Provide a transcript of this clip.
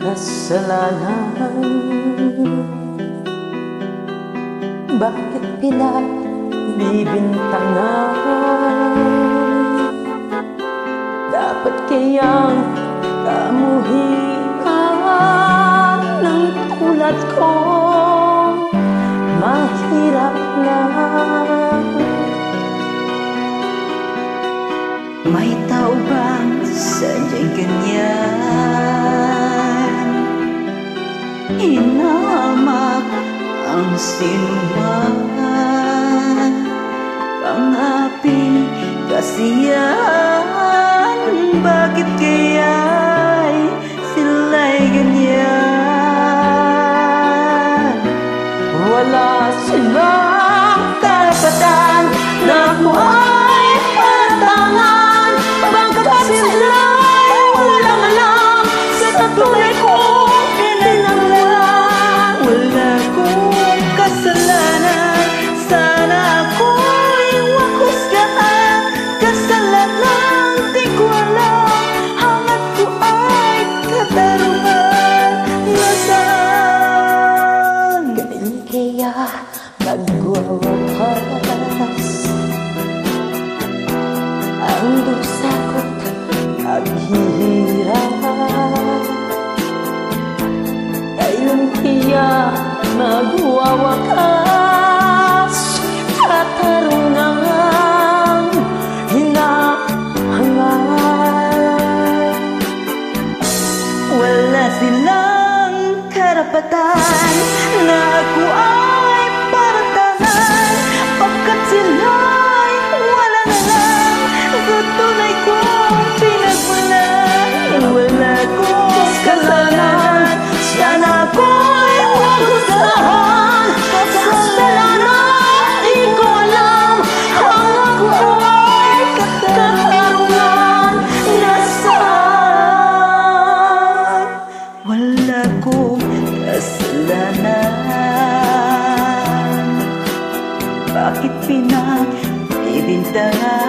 kasalanan? Bakit pinagbibintangan? Dapat kayang kamuhian ng tulad ko, mahirap lang. May tao bang sadyang ganyan? Hinahamak ang sinuman, pang-api kasiyahan. Bakit kaya'y sila'y ganyan? Wala silang karapatan na ako ay patangan, bangkat sila'y walang alam sa tunay kong pinagmulan. Wala kong kasalanan, sana ako'y huwag husgahan. Kasalanan di ko alam, hangat ko ay katarungan. Nasaan? Kailan kaya magwawakas ang dusa ko't paghihirap? Kailan kaya magwawakas katarungang hinahangal? Wala silang karapatan na ako ay paratangan, pagkat sila'y wala na lang sa tunay kong pinagmulan. Wala kong kasalanan, sana ako'y huwag husgahan. Kasalanan di ko alam, hangat ko ay katarungan. Nasaan? Wala kong kasalanan, bakit pinagbibintangan?